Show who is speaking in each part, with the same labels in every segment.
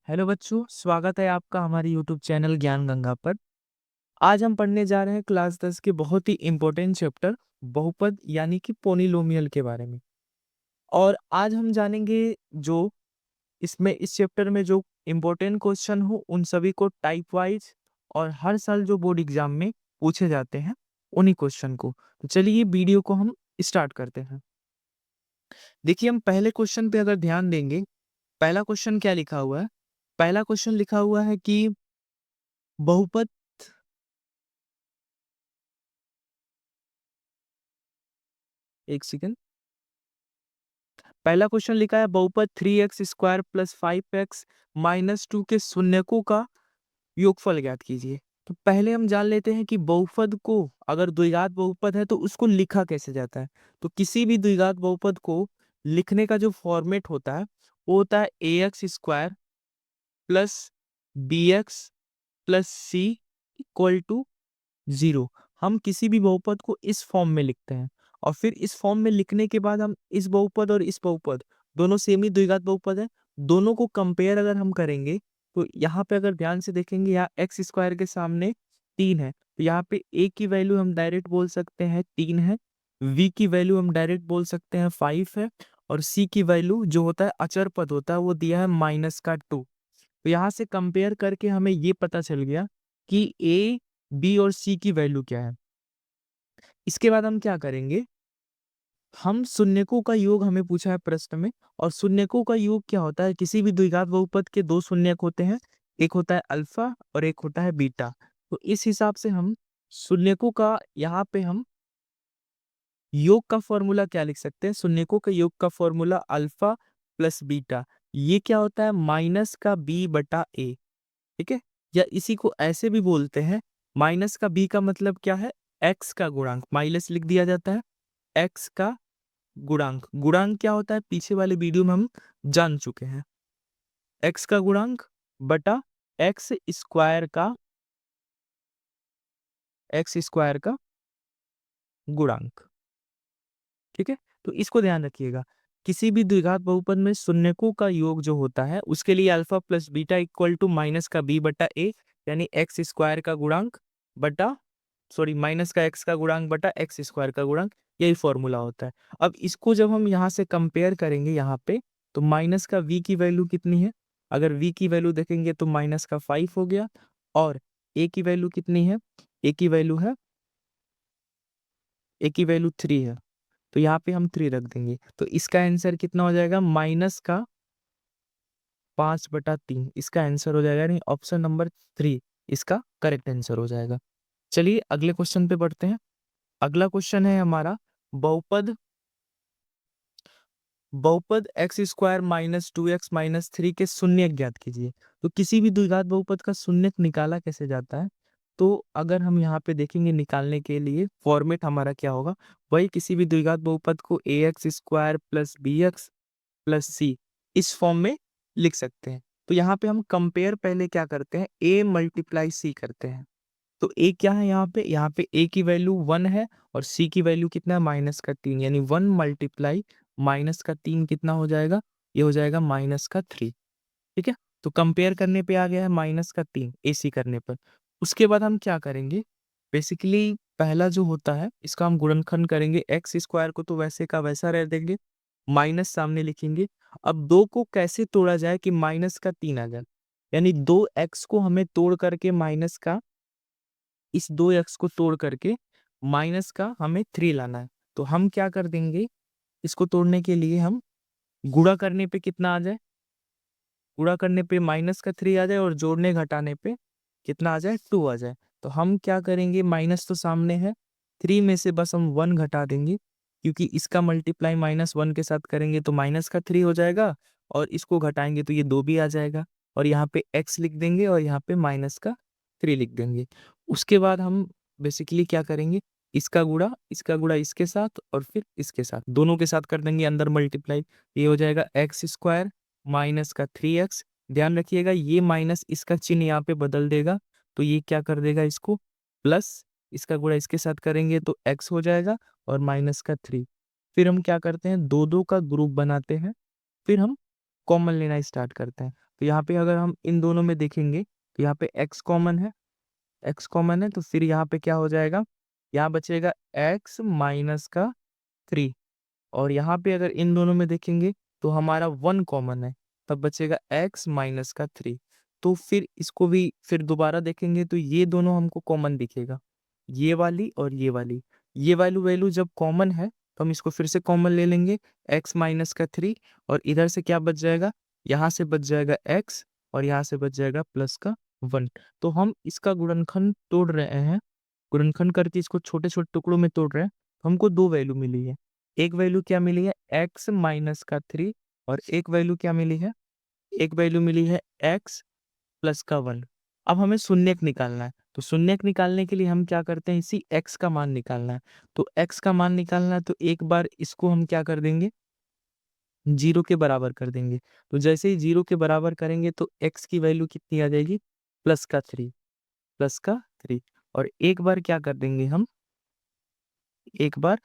Speaker 1: Hello बच्चों, स्वागत है आपका हमारे यूट्यूब चैनल ज्ञान गंगा पर। आज हम पढ़ने जा रहे हैं क्लास 10 के बहुत ही इम्पोर्टेंट चैप्टर बहुपद यानी कि पोलिनोमियल के बारे में। और आज हम जानेंगे जो इस चैप्टर में जो इम्पोर्टेंट क्वेश्चन हो उन सभी को टाइप वाइज और हर साल जो बोर्ड एग्जाम में पूछे जाते हैं उन्हीं क्वेश्चन को। तो चलिए वीडियो को हम स्टार्ट करते हैं। देखिए, हम पहले क्वेश्चन पे अगर ध्यान देंगे, पहला क्वेश्चन क्या लिखा हुआ है? पहला क्वेश्चन लिखा हुआ है कि बहुपद एक सेकंड। पहला क्वेश्चन लिखा है बहुपद 3x² + 5x - 2 के शून्यकों का योगफल ज्ञात कीजिए। तो पहले हम जान लेते हैं कि बहुपद को, अगर द्विघात बहुपद है तो उसको लिखा कैसे जाता है। तो किसी भी द्विघात बहुपद को लिखने का जो फॉर्मेट होता है वो होता है ax² + bx + c = 0। हम किसी भी बहुपद को इस फॉर्म में लिखते हैं और फिर इस फॉर्म में लिखने के बाद हम इस बहुपद और इस बहुपद दोनों सेम ही द्विघात बहुपद है, दोनों को कंपेयर अगर हम करेंगे तो यहाँ पे अगर ध्यान से देखेंगे, यहाँ x² के सामने 3 है, तो यहाँ पे a की वैल्यू हम डायरेक्ट बोल सकते हैं 3 है, v की वैल्यू हम डायरेक्ट बोल सकते हैं 5 है, और c की वैल्यू जो होता है अचर पद होता है वो दिया है -2। तो यहाँ से कंपेयर करके हमें ये पता चल गया कि a, b और c की वैल्यू क्या है। इसके बाद हम क्या करेंगे, हम शून्यकों का योग हमें पूछा है प्रश्न में, और शून्यकों का योग क्या होता है? किसी भी द्विघात बहुपद के दो शून्यक होते हैं, एक होता है अल्फा और एक होता है बीटा। तो इस हिसाब से हम शून्यकों का यहाँ पे हम योग का फॉर्मूला क्या लिख सकते हैं? शून्यकों के योग का फॉर्मूला अल्फा प्लस बीटा, ये क्या होता है? -b/a। ठीक है, या इसी को ऐसे भी बोलते हैं, माइनस का b का मतलब क्या है? x का गुणांक, माइनस लिख दिया जाता है x का गुणांक। गुणांक क्या होता है? पीछे वाले वीडियो में हम जान चुके हैं, x का गुणांक बटा x स्क्वायर का गुणांक। ठीक है, तो इसको ध्यान रखिएगा। किसी भी द्विघात बहुपद में शून्यकों का योग जो होता है उसके लिए alpha plus beta equal to minus का b बटा a, यानी एक्स स्क्वायर का गुणांक बटा, सॉरी, माइनस का x का गुणांक बटा एक्स स्क्वायर का गुणांक, यही फॉर्मूला होता है। अब इसको जब हम यहाँ से कंपेयर करेंगे यहाँ पे, तो माइनस का v की वैल्यू कितनी है? अगर v की वैल्यू देखेंगे तो -5 हो गया, और a की वैल्यू कितनी है? a की वैल्यू है, a की वैल्यू 3 है, तो यहाँ पे हम 3 रख देंगे। तो इसका आंसर कितना हो जाएगा? माइनस का 5/3 इसका आंसर हो जाएगा, यानी ऑप्शन नंबर 3 इसका करेक्ट आंसर हो जाएगा। चलिए अगले क्वेश्चन पे बढ़ते हैं। अगला क्वेश्चन है हमारा बहुपद बहुपद x² - 2x - 3 के शून्यक ज्ञात कीजिए। तो किसी भी द्विघात बहुपद का शून्यक निकाला कैसे जाता है? तो अगर हम यहाँ पे देखेंगे, निकालने के लिए फॉर्मेट हमारा क्या होगा? वही किसी भी द्विघात बहुपद को ax² + bx + c इस फॉर्म में लिख सकते हैं। तो यहाँ पे हम कंपेयर पहले क्या करते हैं? a × c करते हैं। तो a क्या है यहाँ पे? यहाँ पे a की वैल्यू 1 है और c की वैल्यू कितना है? -3, यानी 1 × -3 कितना हो जाएगा? ये हो जाएगा -3। ठीक है, तो कंपेयर करने पे आ गया है -3 ac करने पर। उसके बाद हम क्या करेंगे? बेसिकली पहला जो होता है इसका हम गुणनखंड करेंगे, x² को तो वैसे का वैसा रह देंगे, माइनस सामने लिखेंगे। अब 2 को कैसे तोड़ा जाए कि -3 आ जाए? यानी 2x को हमें तोड़ करके माइनस का, इस 2x को तोड़ करके माइनस का हमें 3 लाना है। तो हम क्या कर देंगे, इसको तोड़ने के लिए हम गुणा करने पे कितना आ जाए? गुणा करने पे -3 आ जाए और जोड़ने घटाने पे कितना आ जाए? 2 आ जाए। तो हम क्या करेंगे, माइनस तो सामने है, 3 में से बस हम 1 घटा देंगे, क्योंकि इसका मल्टीप्लाई -1 के साथ करेंगे तो -3 हो जाएगा, और इसको घटाएंगे तो ये 2 भी आ जाएगा, और यहाँ पे x लिख देंगे और यहाँ पे -3 लिख देंगे। उसके बाद हम बेसिकली क्या करेंगे, इसका गुणा इसके साथ और फिर इसके साथ, दोनों के साथ कर देंगे अंदर मल्टीप्लाई। ये हो जाएगा x² - 3x। ध्यान रखिएगा ये माइनस इसका चिन्ह यहाँ पे बदल देगा, तो ये क्या कर देगा, इसको प्लस, इसका गुणा इसके साथ करेंगे तो x हो जाएगा और -3। फिर हम क्या करते हैं, 2 2 का ग्रुप बनाते हैं, फिर हम कॉमन लेना स्टार्ट करते हैं। तो यहाँ पे अगर हम इन दोनों में देखेंगे तो यहाँ पे x कॉमन है, x कॉमन है, तो फिर यहाँ पे क्या हो जाएगा, यहाँ बचेगा x माइनस का 3। और यहाँ पे अगर इन दोनों में देखेंगे तो हमारा 1 कॉमन है, तब बचेगा x माइनस का 3। तो फिर इसको भी फिर दोबारा देखेंगे तो ये दोनों हमको कॉमन दिखेगा, ये वाली और ये वाली। ये वैल्यू वैल्यू जब कॉमन है तो हम इसको फिर से कॉमन ले लेंगे, x माइनस का 3, और इधर से क्या बच जाएगा, यहाँ से बच जाएगा x और यहाँ से बच जाएगा प्लस का 1। तो हम इसका गुणनखंड तोड़ रहे हैं, गुणनखंड करके इसको छोटे छोटे टुकड़ों में तोड़ रहे हैं, तो हमको दो वैल्यू मिली है। एक वैल्यू क्या मिली है, x माइनस का 3, और एक वैल्यू क्या मिली है, एक वैल्यू मिली है x प्लस का 1। अब हमें शून्यक निकालना है, तो शून्यक निकालने के लिए हम क्या करते हैं, इसी x का मान निकालना है। तो x का मान निकालना है तो एक बार इसको हम क्या कर देंगे, 0 के बराबर कर देंगे। तो जैसे ही 0 के बराबर करेंगे तो x की वैल्यू कितनी आ जाएगी, प्लस का 3, प्लस का 3। और एक बार क्या कर देंगे हम, एक बार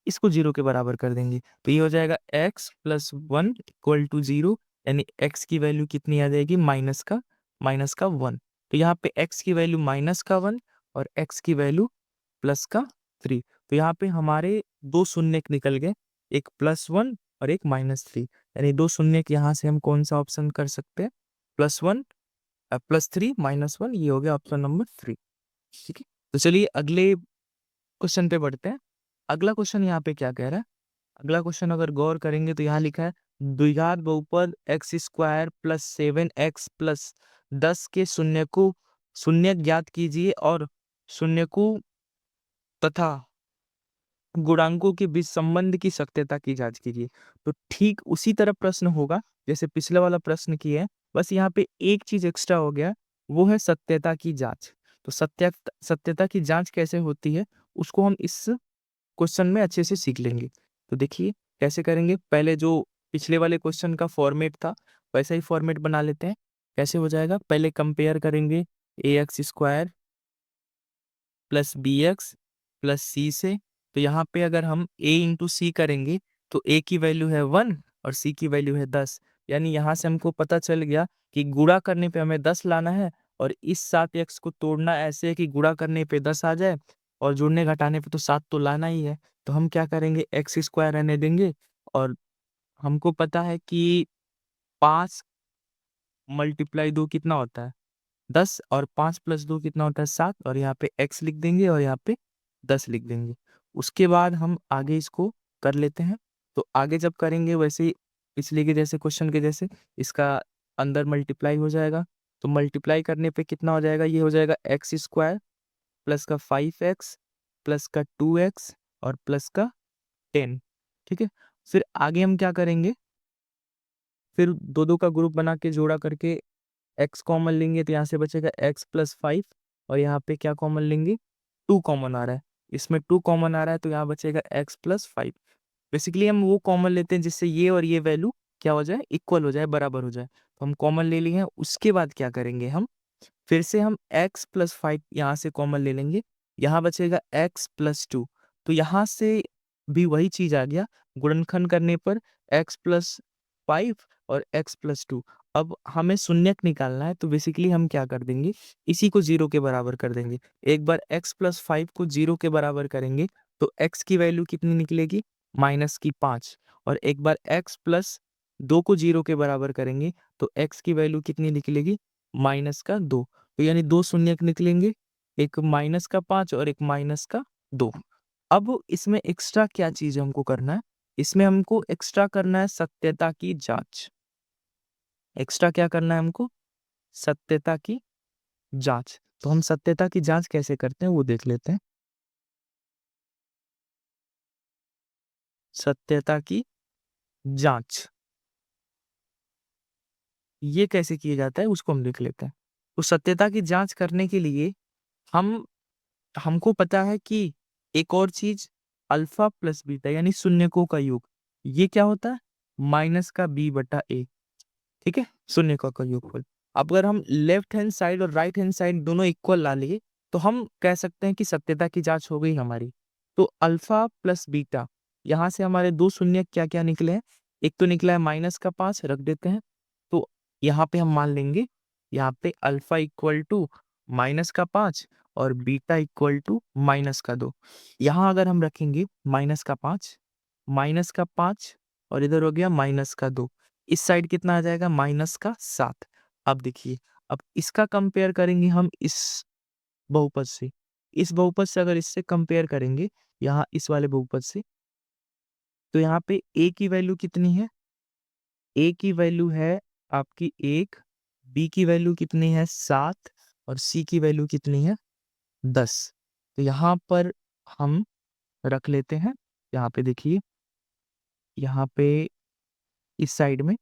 Speaker 1: इसको 0 के बराबर कर देंगे, तो ये हो जाएगा x प्लस 1 इक्वल टू 0, यानी x की वैल्यू कितनी आ जाएगी, माइनस का 1। तो यहाँ पे x की वैल्यू माइनस का 1 और x की वैल्यू प्लस का 3। तो यहाँ पे हमारे दो शून्यक निकल गए, एक +1 और एक -3, यानी दो शून्यक यहाँ से हम कौन सा ऑप्शन कर सकते हैं, +1 +3 -1, ये हो गया ऑप्शन नंबर 3। ठीक है, तो चलिए अगले क्वेश्चन पे बढ़ते हैं। अगला क्वेश्चन यहाँ पे क्या कह रहा है, अगला क्वेश्चन अगर गौर करेंगे तो यहाँ लिखा है द्विघात बहुपद x square plus 7x plus 10 के शून्य ज्ञात कीजिए और शून्यकों तथा गुणांकों के बीच संबंध की सत्यता की जांच कीजिए। तो ठीक उसी तरह प्रश्न होगा जैसे पिछले वाला प्रश्न की है, बस यहाँ पे एक चीज एक्स्ट्रा हो गया, वो है सत्यता की जांच। तो सत्यता की जांच कैसे होती है उसको हम इस क्वेश्चन में अच्छे से सीख लेंगे। तो देखिए कैसे करेंगे, पहले जो पिछले वाले क्वेश्चन का फॉर्मेट था वैसा ही फॉर्मेट बना लेते हैं। कैसे हो जाएगा, पहले कंपेयर करेंगे ax square plus b x plus c से। तो यहाँ पे अगर हम a इंटू सी करेंगे तो a की वैल्यू है 1 और c की वैल्यू है 10, यानी यहाँ से हमको पता चल गया कि गुणा करने पे हमें 10 लाना है और इस 7x को तोड़ना ऐसे है कि गुणा करने पे 10 आ जाए और जोड़ने घटाने पे तो 7 तो लाना ही है। तो हम क्या करेंगे, एक्स स्क्वायर रहने देंगे, और हमको पता है कि 5 मल्टीप्लाई 2 कितना होता है 10, और 5 प्लस 2 कितना होता है 7, और यहाँ पे x लिख देंगे और यहाँ पे 10 लिख देंगे। उसके बाद हम आगे इसको कर लेते हैं। तो आगे जब करेंगे वैसे ही पिछले के जैसे क्वेश्चन के जैसे इसका अंदर मल्टीप्लाई हो जाएगा। तो मल्टीप्लाई करने पे कितना हो जाएगा, ये हो जाएगा एक्स स्क्वायर प्लस का 5x प्लस का 2x और प्लस का 10। ठीक है, फिर आगे हम क्या करेंगे, फिर दो दो का ग्रुप बना के जोड़ा करके x कॉमन लेंगे, तो यहाँ से बचेगा x प्लस 5, और यहाँ पे क्या कॉमन लेंगे, 2 कॉमन आ रहा है, इसमें 2 कॉमन आ रहा है तो यहाँ बचेगा x प्लस 5। बेसिकली हम वो कॉमन लेते हैं जिससे ये और ये वैल्यू क्या हो जाए, इक्वल हो जाए, बराबर हो जाए। तो हम कॉमन ले लिए हैं, उसके बाद क्या करेंगे, हम फिर से हम x प्लस 5 यहाँ से कॉमन ले लेंगे, यहाँ बचेगा x प्लस 2। तो यहाँ से भी वही चीज आ गया, गुणनखंड करने पर x प्लस 5 और x प्लस 2। अब हमें शून्यक निकालना है तो बेसिकली हम क्या कर देंगे, इसी को 0 के बराबर कर देंगे। एक बार x प्लस 5 को 0 के बराबर करेंगे तो x की वैल्यू कितनी निकलेगी, -5। और एक बार x प्लस 2 को 0 के बराबर करेंगे तो x की वैल्यू कितनी निकलेगी, -2। तो यानी दो शून्यक निकलेंगे, एक -5 और एक -2। अब इसमें एक्स्ट्रा क्या चीज हमको करना है, इसमें हमको एक्स्ट्रा करना है सत्यता की जांच। एक्स्ट्रा क्या करना है हमको, सत्यता की जांच। तो हम सत्यता की जांच कैसे करते हैं वो देख लेते हैं। सत्यता की जांच ये कैसे किया जाता है उसको हम देख लेते हैं। तो सत्यता की जांच करने के लिए हम हमको पता है कि एक और चीज अल्फा प्लस बीटा यानी शून्यकों का योग, ये क्या होता है, माइनस का b/a। ठीक है, शून्यकों का योगफल। अब अगर हम लेफ्ट हैंड साइड और राइट हैंड साइड दोनों इक्वल ला लिए तो हम कह सकते हैं कि सत्यता की जांच हो गई हमारी। तो अल्फा प्लस बीटा, यहाँ से हमारे दो शून्य क्या क्या निकले हैं, एक तो निकला है -5 रख देते हैं, तो यहाँ पे हम मान लेंगे यहाँ पे अल्फा इक्वल टू -5 और बीटा इक्वल टू -2। यहाँ अगर हम रखेंगे -5 और इधर हो गया -2, इस साइड कितना आ जाएगा -7। अब देखिए, अब इसका कंपेयर करेंगे हम इस बहुपद से, इस बहुपद से अगर इससे कंपेयर करेंगे यहाँ इस वाले बहुपद से, तो यहाँ पे a की वैल्यू कितनी है? a की वैल्यू है आपकी 1, b की वैल्यू कितनी है 7 और c की वैल्यू कितनी है 10। तो यहाँ पर हम रख लेते हैं, यहाँ पे देखिए, यहाँ पे इस साइड में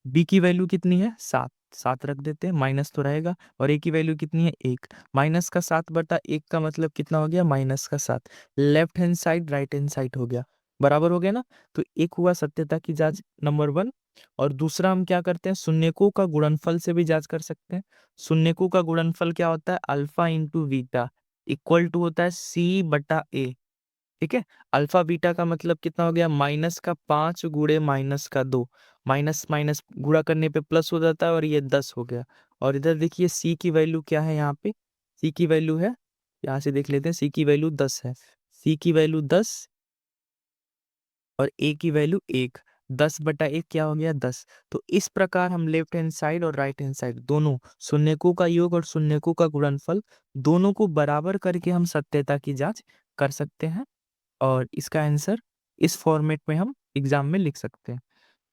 Speaker 1: b की वैल्यू कितनी है 7, 7 रख देते हैं, माइनस तो रहेगा, और a की वैल्यू कितनी है 1, -7/1 का मतलब कितना हो गया -7। Left hand side right hand side हो गया, बराबर हो गया ना। तो एक हुआ सत्यता की जांच नंबर 1, और दूसरा हम क्या करते हैं, शून्यकों का गुणनफल से भी जांच कर सकते हैं। शून्यकों का गुणनफल क्या होता है, alpha into beta equal to होता है c/a। ठीक है, अल्फा बीटा का मतलब कितना हो गया, -5 गुणे -2, माइनस माइनस गुणा करने पे प्लस हो जाता है, और ये 10 हो गया। और इधर देखिए सी की वैल्यू क्या है, यहाँ पे सी की वैल्यू है, यहाँ से देख लेते हैं, सी की वैल्यू 10 है, सी की वैल्यू 10 और ए की वैल्यू 1, 10/1 क्या हो गया 10। तो इस प्रकार हम लेफ्ट हैंड साइड और राइट हैंड साइड दोनों शून्यकों का योग और शून्यकों का गुणनफल दोनों को बराबर करके हम सत्यता की जांच कर सकते हैं, और इसका आंसर इस फॉर्मेट में हम एग्जाम में लिख सकते हैं।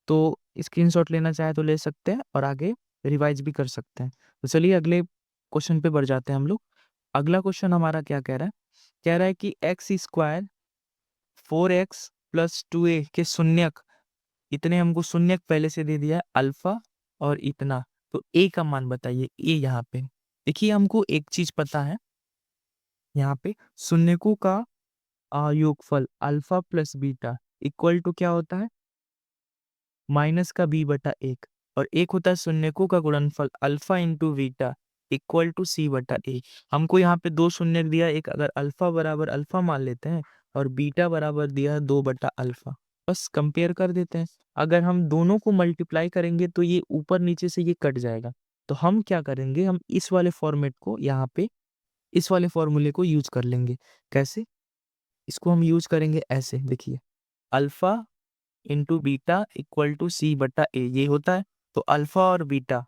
Speaker 1: तो स्क्रीनशॉट लेना चाहे तो ले सकते हैं, और आगे रिवाइज भी कर सकते हैं। तो चलिए अगले क्वेश्चन पे बढ़ जाते हैं हम लोग। अगला क्वेश्चन हमारा क्या कह रहा है, कह रहा है कि x² 4x + 2a के शून्यक, इतने हमको शून्यक पहले से दे दिया है अल्फा और इतना, तो a का मान बताइए। a यहाँ पे देखिए, हमको एक चीज पता है, यहाँ पे शून्यकों का योगफल alpha plus beta equal to क्या होता है, -b/1, और एक होता है शून्यकों का गुणनफल alpha into beta equal to c/a। हमको यहाँ पे दो शून्य दिया, एक अगर अल्फा बराबर अल्फा मान लेते हैं और बीटा बराबर दिया है 2/अल्फा, बस कंपेयर कर देते हैं। अगर हम दोनों को मल्टीप्लाई करेंगे तो ये ऊपर नीचे से ये कट जाएगा। तो हम क्या करेंगे, हम इस वाले फॉर्मेट को यहाँ पे इस वाले फॉर्मूले को यूज कर लेंगे। कैसे, इसको हम यूज करेंगे ऐसे, देखिए alpha into beta equal to c/a ये होता है। तो अल्फा और बीटा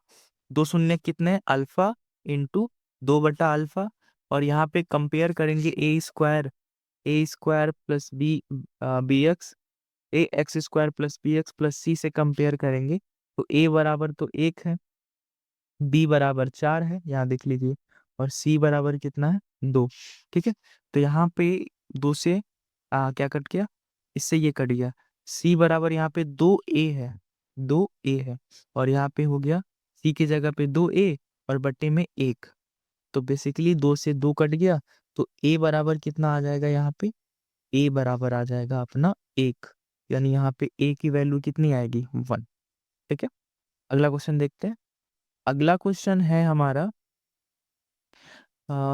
Speaker 1: दो शून्य कितने हैं, अल्फा इंटू 2/अल्फा, और यहाँ पे कंपेयर करेंगे a² plus ax² plus bx plus c से कंपेयर करेंगे, तो a बराबर तो 1 है, b बराबर 4 है, यहाँ देख लीजिए, और c बराबर कितना है 2। ठीक है, तो यहाँ पे 2 से क्या कट गया, इससे ये कट गया, c बराबर यहाँ पे 2a है, 2a है, और यहाँ पे हो गया c की जगह पे 2a और बट्टे में 1। तो बेसिकली 2 से 2 कट गया, तो a बराबर कितना आ जाएगा, यहाँ पे a बराबर आ जाएगा अपना 1, यानी यहाँ पे a की वैल्यू कितनी आएगी 1। ठीक है, अगला क्वेश्चन देखते हैं। अगला क्वेश्चन है हमारा,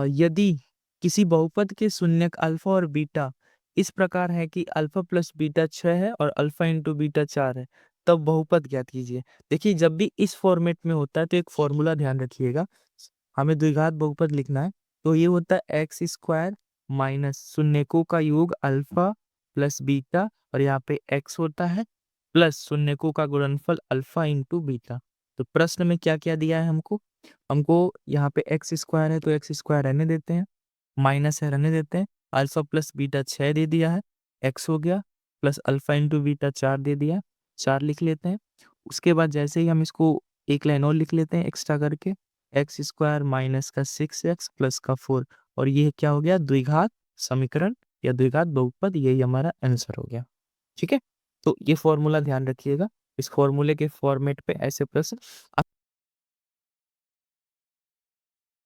Speaker 1: यदि किसी बहुपद के शून्यक अल्फा और बीटा इस प्रकार है कि अल्फा प्लस बीटा 6 है और अल्फा इंटू बीटा 4 है, तब बहुपद ज्ञात कीजिए। देखिए, जब भी इस फॉर्मेट में होता है तो एक फॉर्मूला ध्यान रखिएगा, हमें द्विघात बहुपद लिखना है, तो ये होता है x² माइनस शून्यकों का योग अल्फा प्लस बीटा, और यहाँ पे x होता है प्लस शून्यकों का गुणनफल अल्फा इंटू बीटा। तो प्रश्न में क्या क्या दिया है हमको, हमको यहाँ पे x² है तो x² रहने देते हैं, माइनस है रहने देते हैं, अल्फा प्लस बीटा 6 दे दिया है, x हो गया, प्लस अल्फा इंटू बीटा 4 दे दिया, 4 लिख लेते हैं। उसके बाद जैसे ही हम इसको एक लाइन और लिख लेते हैं एक्स्ट्रा करके, x² माइनस का 6x प्लस का 4, और ये क्या हो गया, द्विघात समीकरण या द्विघात बहुपद, यही हमारा आंसर हो गया। ठीक है, तो ये फॉर्मूला ध्यान रखिएगा, इस फॉर्मूले के फॉर्मेट पे ऐसे प्रश्न